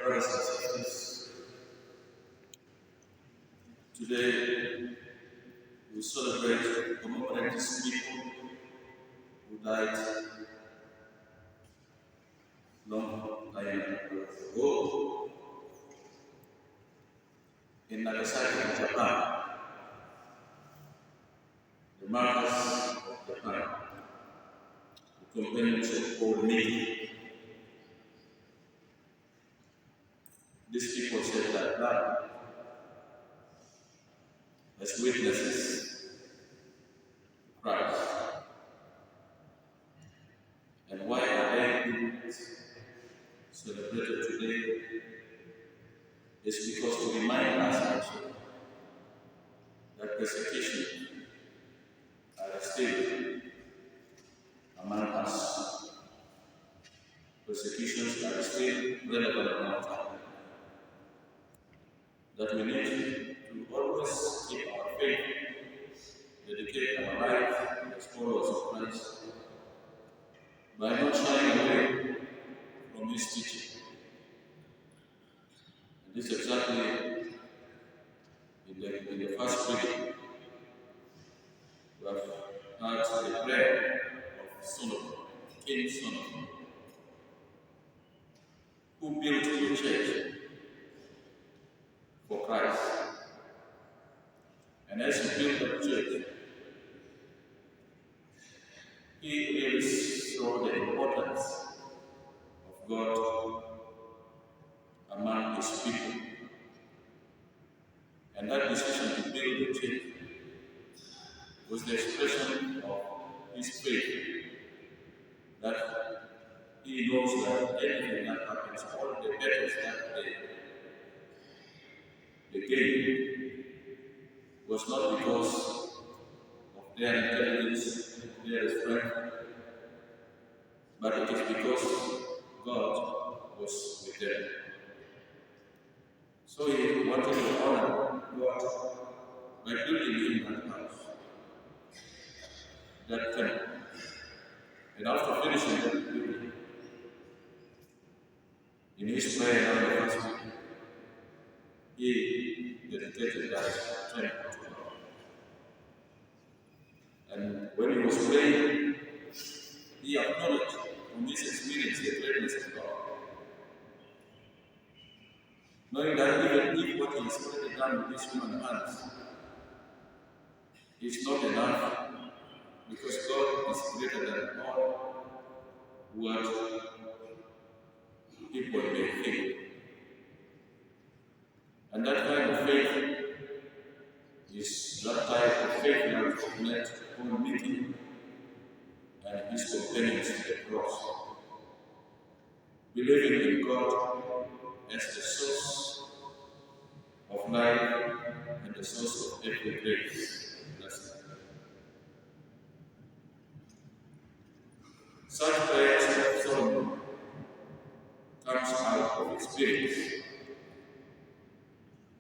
brothers and sisters, today we celebrate and commemorate these people who died long time ago in Nagasaki, Japan, the martyrs of Japan, the companions called Miki. These people said that blood as witnesses to Christ. And why are they being celebrated today? It's because to remind us also that persecution are still among us. Persecutions are still relevant in our time. That we need to always keep our faith, dedicate our life as followers of Christ, by not shying away from His teaching. And this exactly in the first reading, we have heard the prayer of Solomon, King Solomon, who built the church for Christ. And as he built that church, he really saw the importance of God among His people. And that decision to build the church was the expression of his faith, that he knows that anything that happens, all the battles that they gained, was not because of their intelligence, their strength, but it is because God was with them. So he wanted to honor God by building him that house, that temple. And after finishing that building, in his prayer on the first week, he dedicated that temple to God. And when he was praying, he acknowledged from his experience the greatness of God. Knowing that even if what he has already done with his human hands is not enough, because God is greater than all what people may think. And that kind of faith is that type of faith that led Paul Miki and his companions to the cross, believing in God as the source of life and the source of every grace. Such prayers of Solomon comes out of experience,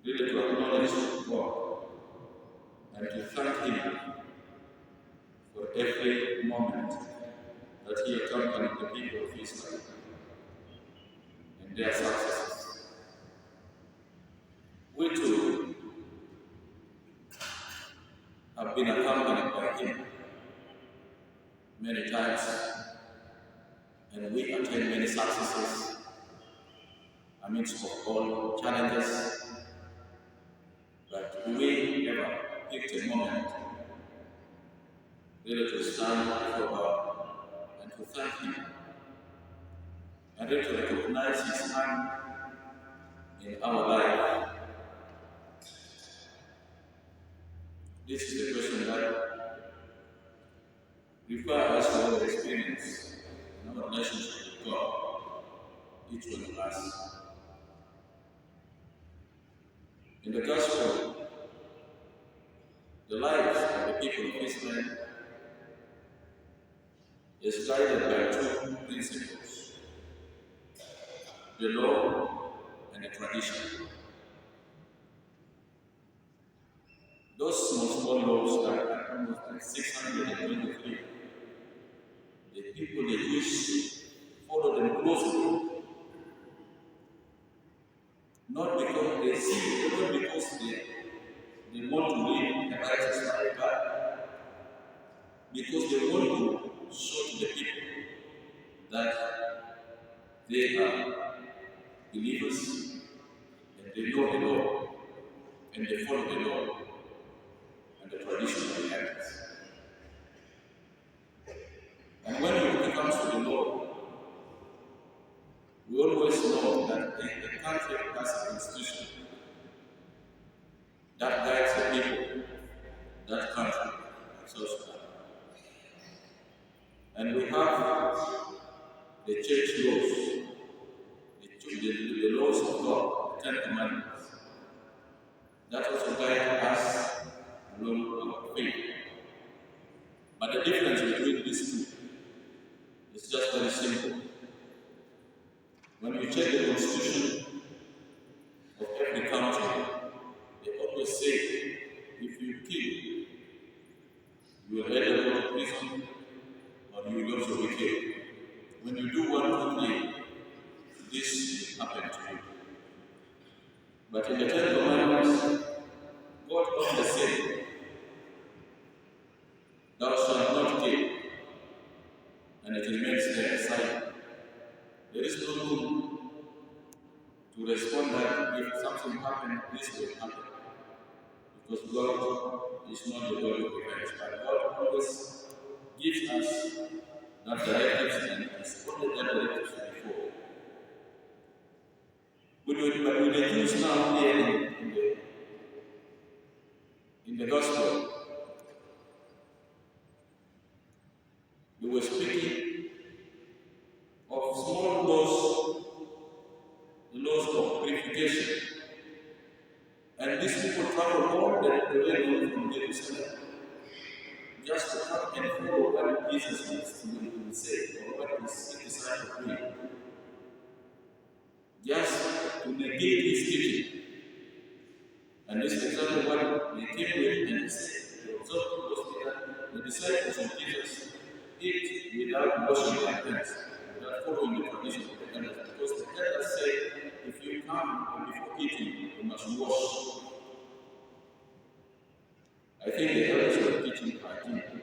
really to acknowledge God and to thank Him for every moment that He accompanied the people of Israel in their successes. We too have been accompanied by Him many times, and we attain many successes amidst of all challenges. But we ever picked a moment really to stand before God and to thank Him, and really to recognize His hand in our life? This is the question that requires us to experience in our relationship with God, each one of us. In the Gospel, the lives of the people of Israel is guided by two principles: the law and the tradition. Those small laws that are almost like 623, the people, the Jews, follow them closely. Not because they see, not because they want to live a righteous life, but because they want to show to the people that they are believers and they know the law and they follow the law and the tradition of the elders. And when it comes to the law, we always know that the country has a constitution that guides the people, that country, South Sudan. And we have the church laws, the laws of God, the Ten Commandments, that also guide us along our faith. But the difference between these two is just very simple. When you check the constitution of every country, they always say if you kill, you will either go to prison or you will also be killed. When you do one good thing, this will happen to you. But in the Ten Commandments, God only said, thou shalt not kill, and it remains there silent. There is no room to respond that if something happens, this will happen. Because God is not the God of revenge, but God always gives us that directives and is only that directives before. But with the Jews now here in the gospel, we were speaking of small laws, the laws of purification. And these people travel all the way from Jerusalem just to come and follow what Jesus will say or what his disciples will. Just to negate his teaching. And this is exactly what they came with and said. The result was that the disciples of Jesus eat without washing their hands, without following the tradition of the elders. Because the elders say, if you come and before eating, you must wash. I think the elders were teaching hygiene,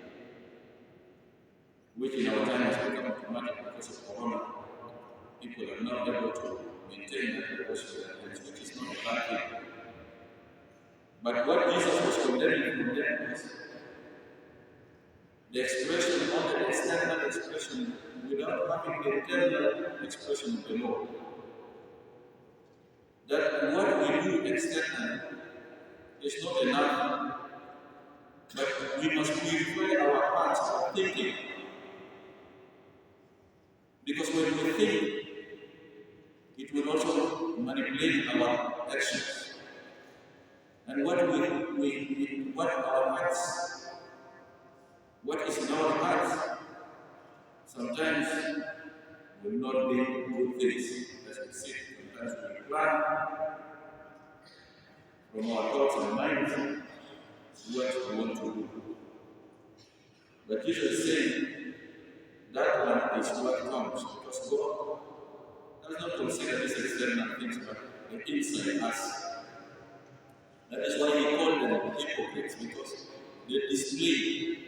which in our time has become automatic because of Corona. People are not able to maintain that washing their hands, which is not a bad thing. But what Jesus was condemning from them was the expression, only the external expression, without having the internal expression of the Lord. That what we do externally is not enough, but we must purify our hearts, our thinking. Because when we think, it will also manipulate our actions. And what our hearts, what is in our hearts, sometimes will not be good things. As we see, sometimes we plan from our thoughts and minds what we want to do. But Jesus is saying that one is what comes because God does not consider these external things but the inside us. That is why he called them hypocrites, because they display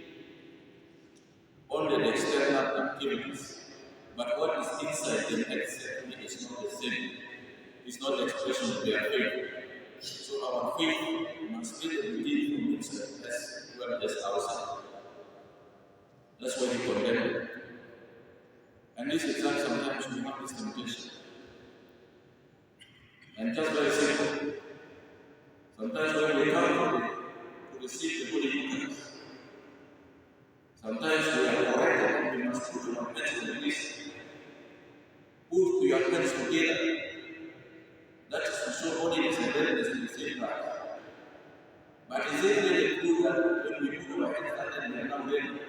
only the external activities, but what is inside them exactly is not the same. It's not the expression of their faith. So our faith must be within from inside as well as outside. That's why he condemned them. And this is that sometimes we have this temptation. And just very simple. Sometimes when we come to receive the Holy Eucharist, sometimes we are corrected and we must put our hands on the list. Put your hands together. That is to show holiness and readiness to receive Christ. But is it really true that when we put our hands under we are not ready?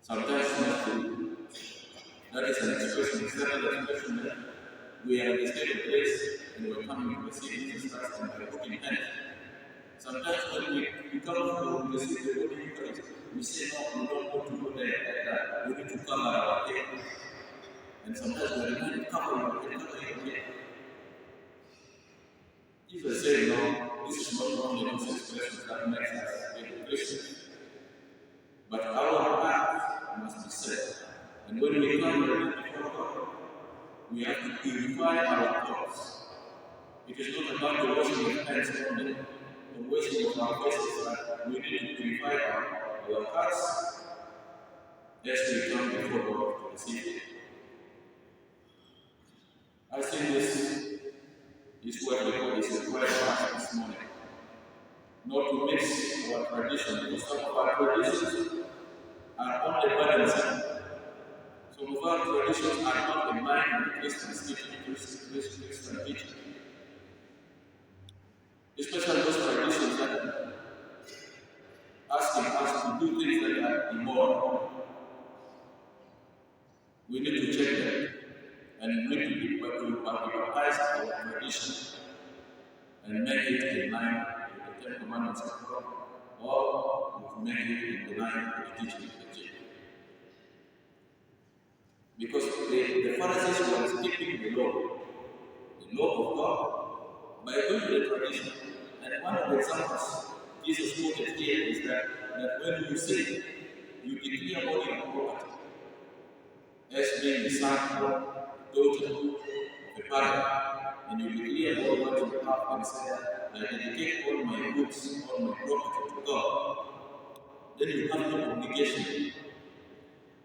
Sometimes not true. That is an expression, external expression that we are in the state of grace and we are coming to receive Jesus Christ and we are putting hands. Sometimes when we come to receive the Holy Eucharist, we say, no, we don't want to go there like that. We need to cover our head. And sometimes we remind cover our head. Jesus said, no, this is not only those expressions that makes us a Christian, but our heart must be set. And when we come before God, we have to purify our thoughts. It is not about the washing of hands only, the washing of our faces, but we need to purify our hearts as we come before God to receive it. I think this is what the Lord is requiring of us this morning. Not to mix our tradition, because some of our traditions are only burdensome. Some of our traditions are not in line with Christian teaching. Especially those traditions that asking us to do things that are immoral. We need to check them, and we need to baptize our tradition and make it in line with the Ten Commandments of God, or make it in line with the teaching of the church. Because the Pharisees were keeping the law of God, by doing the tradition. And one of the examples Jesus quoted here is that when you sin, you declare all your property as being the son or daughter of a parent, and you declare all what you have and say, I dedicate all my goods, all my property to God. Then you have no obligation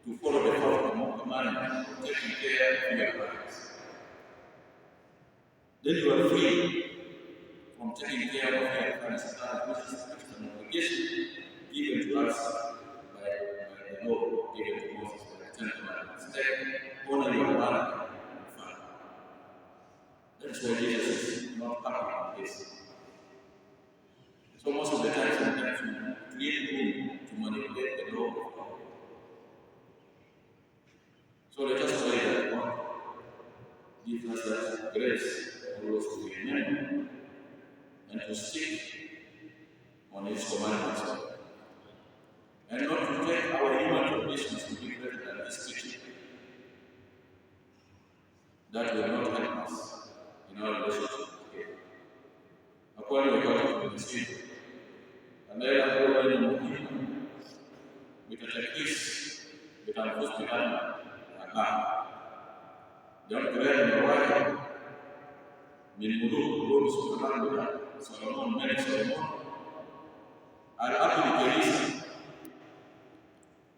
to follow the fourth commandment of taking care of your parents. Then you are free from taking care of your parents, which is an obligation given to us by the law given to Moses by the Ten Commandments. Honor your mother and father. That's why Jesus is not happy on this. So most of the time, sometimes we create room to manipulate the law of God. So let us pray that God gives us that grace always to remember and to stick on His commandments, and not to take our human traditions to be greater than His teaching. That will not help us in our relationship with God. According to what we see, and then I go in with a kiss, with a hospital, yang keren berwajib min muluk Sulaiman Solomon Malik Solomon al-Abdi Teresa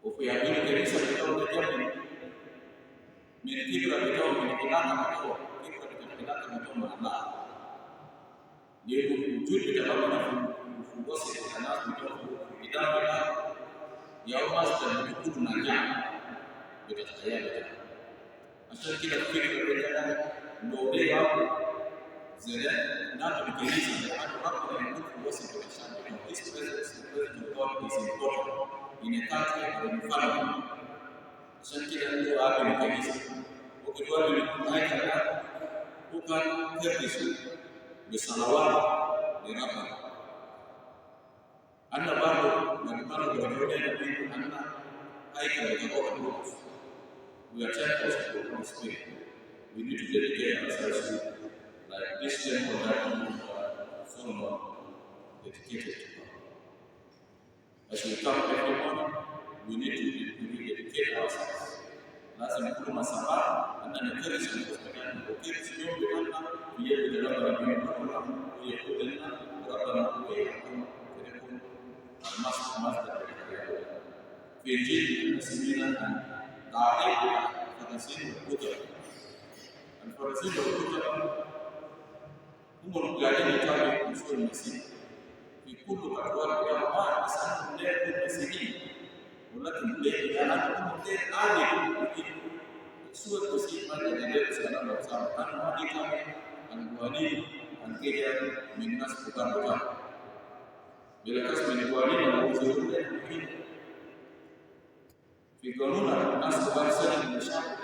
وفي أبي تريسا بتوع الجبل من كبر بتوع من علاقة بتوع كبر العلاقة بتوع مع الله لوجود بتوعنا في وسط الناس بتوع إدارة يوم أصدر بتكون نجاح بتتخيل عشان كده الفكرة بتاعتنا لو ده يعمل زي ده نعمل كنيسة لأن ربنا يكون في وسط العشان His presence, the presence of God is important in a country or in a family. عشان كده هو قابل الكنيسة وكل بالملائكة وكان تركز بصلوات لربنا. أنا برضه لما بقول أن هيكل بتاع الروح we are temples of the Holy Spirit. We need to dedicate ourselves to like this temple that Solomon dedicated to God. As we come every morning, we need to dedicate ourselves. Lazima kuwa masaba na nafasi ya kusikana kwa sio bila pia bila Rabbi Mungu kuyekulena Rabbi Mungu master في إنجيل نسمينا تعريف الفرنسيين والكتب. الفرنسيين والكتب هم القاعدين يتابعوا أصول المسيح في كل الأقوال اليوم يسألون ليه المسيحيين ولكن ليه أنهم ليه عادي سوى المسيح ما يدرس أنا لو صار أنا ما ديكم القوانين الكيان من ناس كبار بلا كسب من القوانين الموجودة في قانون الناس كبار سنة من الشعب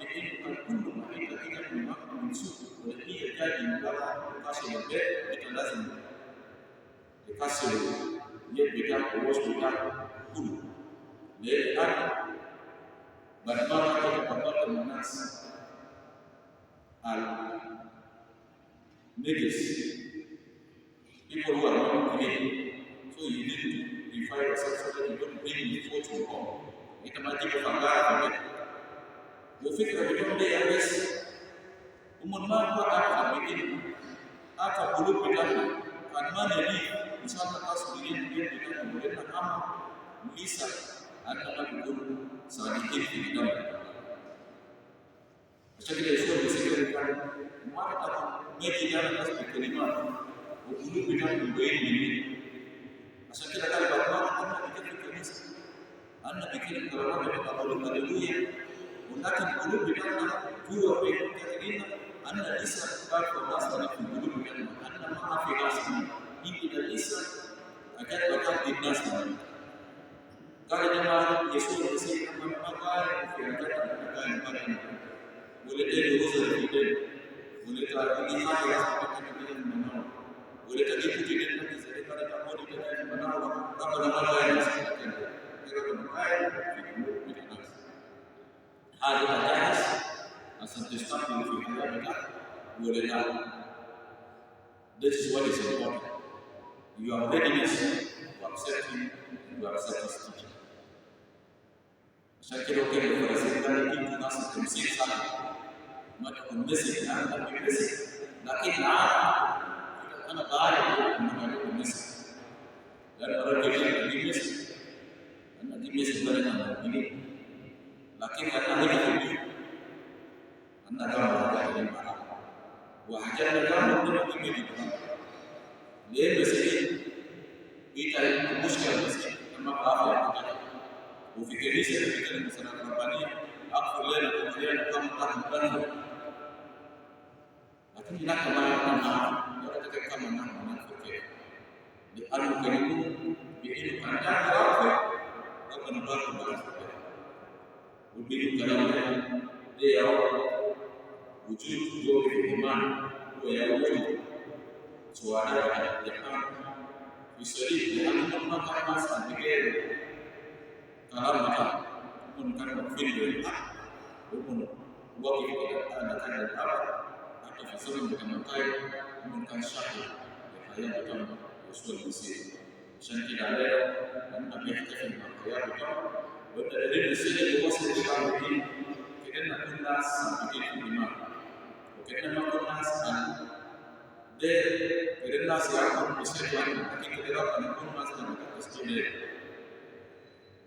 يجب أن كل ما يتكلم من مكة من سوق والذي يحتاج من بره يقاسم البيت لازم يقاسم اليد بتاعه والوش بتاعه كله لأن برمجة تتطلب من الناس النجس again. So you need to purify yourself so that you don't bring the fortune home. Ita mati ko fangara ko. Wo fikra bitom de yabes. Umon ma ko ata begin. Ata bulu bidan kan mana ni inshallah kasu dia boleh nak am Lisa anda pun sedikit di dalam. Jadi dia sudah disediakan mata Miki dalam aspek kelima bulu bidan berbaik ini. Asal kita kali bahawa anda bikin kalau ada kalau haleluya, mungkin bulu bidan dua berbaik ini anda bisa berbuat masalah bulu bidan anda maafkan ini tidak bisa agar bakat dinas ini. Kalau jemaah Yesus disini memakai firman boleh jadi urusan kita, boleh tak ini saya akan kita mengenal, boleh tak itu kita nanti saya akan mau kita mengenal apa nama lain sekarang, kita mengenal kita ada ajas asal testak di firman kita boleh tak, this is what is important. You are readiness to accept Him, you are accept His teaching. Saya kira kita bersedia kita masih tersiksa. Maka kondisi yang ada di sini, tapi kita tahu mengenai kondisi. Dan orang kita di sini, di sini berada ini. Laki karena ini kita, anda tahu apa yang mana. Wajar dalam mengenai ini. Dia mesti kita muskan mesti nama apa yang kita. Ufikiri kita misalnya kampanye, aku lihat kamu tahu. Lakini kama wanataka kama namna pekee ni karibu biinu kanda yake kama na bado bado ubiri kalamu leo ujuzi ndio imani kwa ya ujuzi suara ya kama isori ya namna kama sana pekee kalamu pun kan film pun waktu kita ada apa Fasiri mtamakai mkan shaka ya kama usul msi shanti leo na mihtafi ya kama wanda dalili sisi kwa sisi kama hii kidena kuna sabiti imam ukenda kuna sana de kidena siya msi lakini kidera kana kuna sana tasjile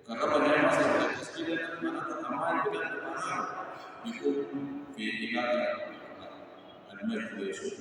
karaba na masala tasjile na amani bila maana yuko fi ibada المجد يسوع